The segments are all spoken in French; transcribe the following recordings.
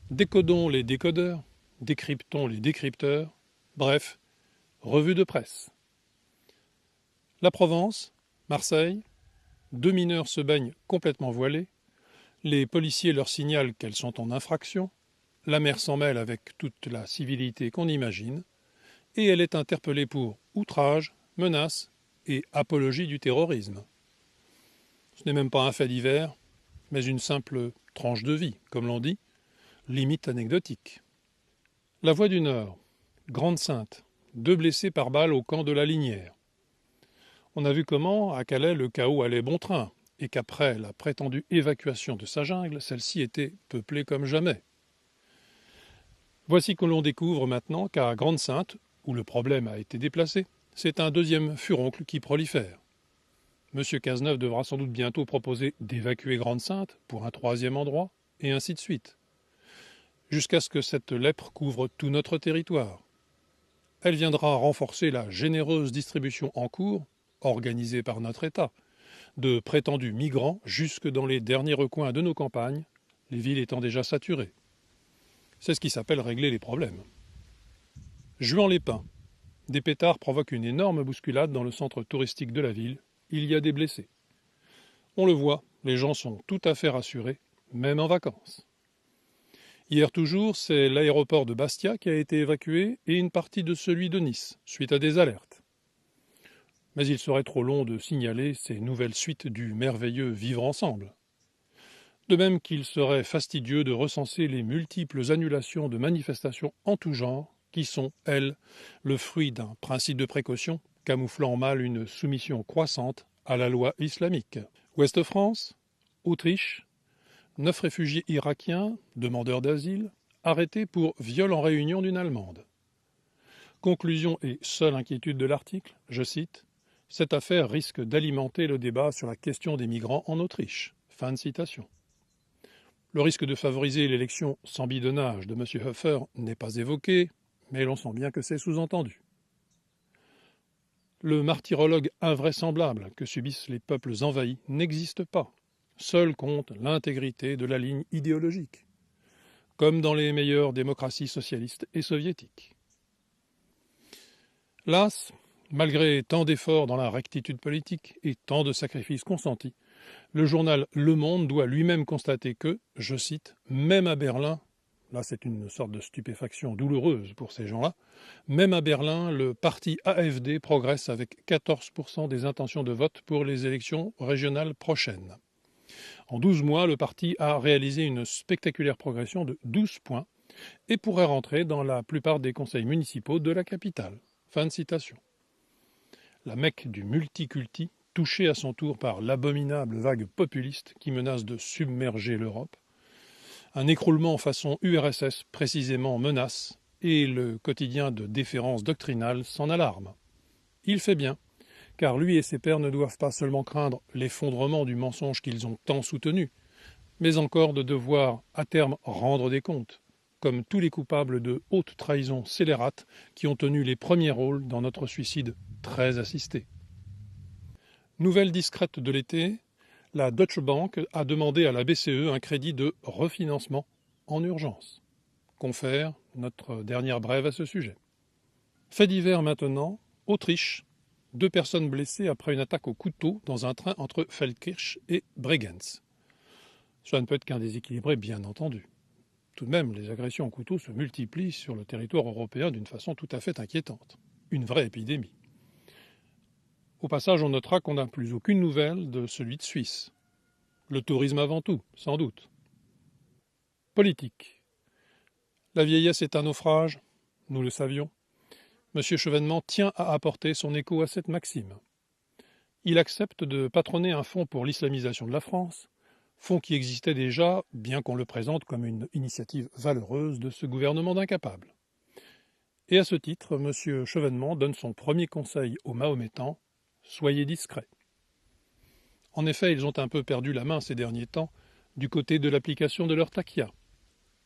Décodons les décodeurs, décryptons les décrypteurs, bref, revue de presse. La Provence, Marseille, 2 mineurs se baignent complètement voilés, les policiers leur signalent qu'elles sont en infraction, la mère s'en mêle avec toute la civilité qu'on imagine, et elle est interpellée pour outrage, menace et apologie du terrorisme. Ce n'est même pas un fait divers, mais une simple tranche de vie, comme l'on dit, limite anecdotique. La Voie du Nord, Grande-Synthe, 2 blessés par balle au camp de la Linière. On a vu comment, à Calais, le chaos allait bon train, et qu'après la prétendue évacuation de sa jungle, celle-ci était peuplée comme jamais. Voici que l'on découvre maintenant qu'à Grande-Synthe, où le problème a été déplacé, c'est un deuxième furoncle qui prolifère. M. Cazeneuve devra sans doute bientôt proposer d'évacuer Grande-Synthe pour un 3e endroit, et ainsi de suite, jusqu'à ce que cette lèpre couvre tout notre territoire. Elle viendra renforcer la généreuse distribution en cours, organisée par notre État, de prétendus migrants jusque dans les derniers recoins de nos campagnes, les villes étant déjà saturées. C'est ce qui s'appelle régler les problèmes. Juan-les-Pins. Des pétards provoquent une énorme bousculade dans le centre touristique de la ville. Il y a des blessés. On le voit, les gens sont tout à fait rassurés, même en vacances. Hier toujours, c'est l'aéroport de Bastia qui a été évacué et une partie de celui de Nice, suite à des alertes. Mais il serait trop long de signaler ces nouvelles suites du merveilleux vivre ensemble. De même qu'il serait fastidieux de recenser les multiples annulations de manifestations en tout genre, qui sont, elles, le fruit d'un principe de précaution camouflant mal une soumission croissante à la loi islamique. Ouest-France, Autriche, 9 réfugiés irakiens, demandeurs d'asile, arrêtés pour viol en réunion d'une Allemande. Conclusion et seule inquiétude de l'article, je cite, « Cette affaire risque d'alimenter le débat sur la question des migrants en Autriche. » Fin de citation. Le risque de favoriser l'élection sans bidonnage de M. Hofer n'est pas évoqué, mais l'on sent bien que c'est sous-entendu. Le martyrologue invraisemblable que subissent les peuples envahis n'existe pas. Seul compte l'intégrité de la ligne idéologique, comme dans les meilleures démocraties socialistes et soviétiques. Las, malgré tant d'efforts dans la rectitude politique et tant de sacrifices consentis, le journal Le Monde doit lui-même constater que, je cite, « même à Berlin », là c'est une sorte de stupéfaction douloureuse pour ces gens-là, même à Berlin, le parti AfD progresse avec 14% des intentions de vote pour les élections régionales prochaines. En 12 mois, le parti a réalisé une spectaculaire progression de 12 points et pourrait rentrer dans la plupart des conseils municipaux de la capitale. Fin de citation. La Mecque du multiculti, touchée à son tour par l'abominable vague populiste qui menace de submerger l'Europe, un écroulement façon URSS précisément menace et le quotidien de déférence doctrinale s'en alarme. Il fait bien, car lui et ses pairs ne doivent pas seulement craindre l'effondrement du mensonge qu'ils ont tant soutenu, mais encore de devoir à terme rendre des comptes, comme tous les coupables de haute trahison scélérate qui ont tenu les premiers rôles dans notre suicide très assisté. Nouvelle discrète de l'été, la Deutsche Bank a demandé à la BCE un crédit de refinancement en urgence. Confère notre dernière brève à ce sujet. Fait divers maintenant, Autriche, 2 personnes blessées après une attaque au couteau dans un train entre Feldkirch et Bregenz. Cela ne peut être qu'un déséquilibré, bien entendu. Tout de même, les agressions au couteau se multiplient sur le territoire européen d'une façon tout à fait inquiétante. Une vraie épidémie. Au passage, on notera qu'on n'a plus aucune nouvelle de celui de Suisse. Le tourisme avant tout, sans doute. Politique. La vieillesse est un naufrage, nous le savions. M. Chevènement tient à apporter son écho à cette maxime. Il accepte de patronner un fonds pour l'islamisation de la France, fonds qui existait déjà, bien qu'on le présente comme une initiative valeureuse de ce gouvernement d'incapables. Et à ce titre, M. Chevènement donne son premier conseil aux Mahométans, « Soyez discrets ». En effet, ils ont un peu perdu la main ces derniers temps du côté de l'application de leur taqia,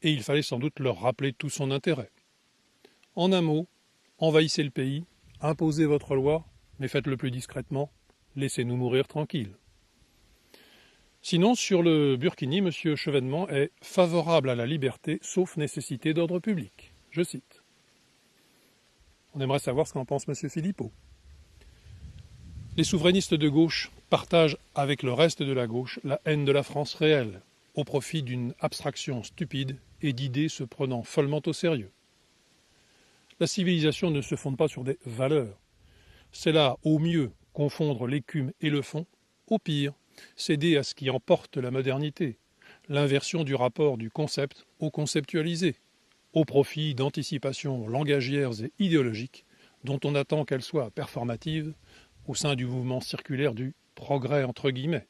et il fallait sans doute leur rappeler tout son intérêt. En un mot, envahissez le pays, imposez votre loi, mais faites-le plus discrètement, laissez-nous mourir tranquilles. Sinon, sur le Burkini, M. Chevènement est favorable à la liberté, sauf nécessité d'ordre public. Je cite. On aimerait savoir ce qu'en pense M. Philippot. Les souverainistes de gauche partagent avec le reste de la gauche la haine de la France réelle, au profit d'une abstraction stupide et d'idées se prenant follement au sérieux. La civilisation ne se fonde pas sur des valeurs. C'est là, au mieux, confondre l'écume et le fond, au pire, céder à ce qui emporte la modernité, l'inversion du rapport du concept au conceptualisé, au profit d'anticipations langagières et idéologiques dont on attend qu'elles soient performatives au sein du mouvement circulaire du « progrès » entre guillemets.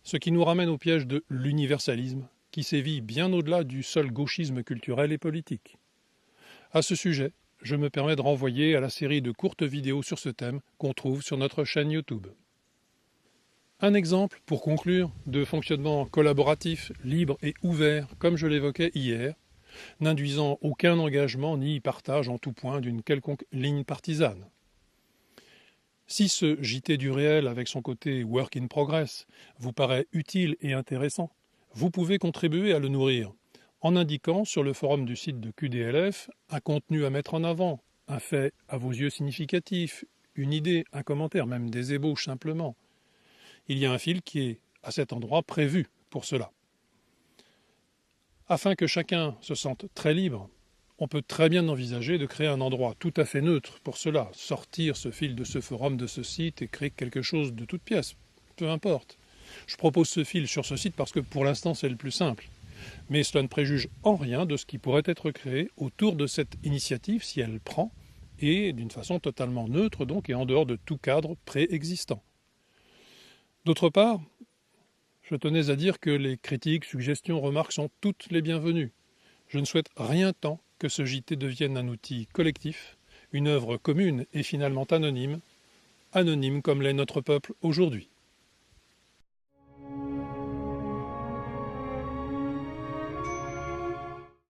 Ce qui nous ramène au piège de l'universalisme, qui sévit bien au-delà du seul gauchisme culturel et politique. À ce sujet, je me permets de renvoyer à la série de courtes vidéos sur ce thème qu'on trouve sur notre chaîne YouTube. Un exemple, pour conclure, de fonctionnement collaboratif, libre et ouvert, comme je l'évoquais hier, n'induisant aucun engagement ni partage en tout point d'une quelconque ligne partisane. Si ce JT du réel, avec son côté work in progress, vous paraît utile et intéressant, vous pouvez contribuer à le nourrir en indiquant sur le forum du site de QDLF un contenu à mettre en avant, un fait à vos yeux significatif, une idée, un commentaire, même des ébauches simplement. Il y a un fil qui est, à cet endroit, prévu pour cela. Afin que chacun se sente très libre, on peut très bien envisager de créer un endroit tout à fait neutre pour cela, sortir ce fil de ce forum, de ce site et créer quelque chose de toute pièce, peu importe. Je propose ce fil sur ce site parce que pour l'instant c'est le plus simple. Mais cela ne préjuge en rien de ce qui pourrait être créé autour de cette initiative si elle prend, et d'une façon totalement neutre donc et en dehors de tout cadre préexistant. D'autre part, je tenais à dire que les critiques, suggestions, remarques sont toutes les bienvenues. Je ne souhaite rien tant que ce JT devienne un outil collectif, une œuvre commune et finalement anonyme comme l'est notre peuple aujourd'hui.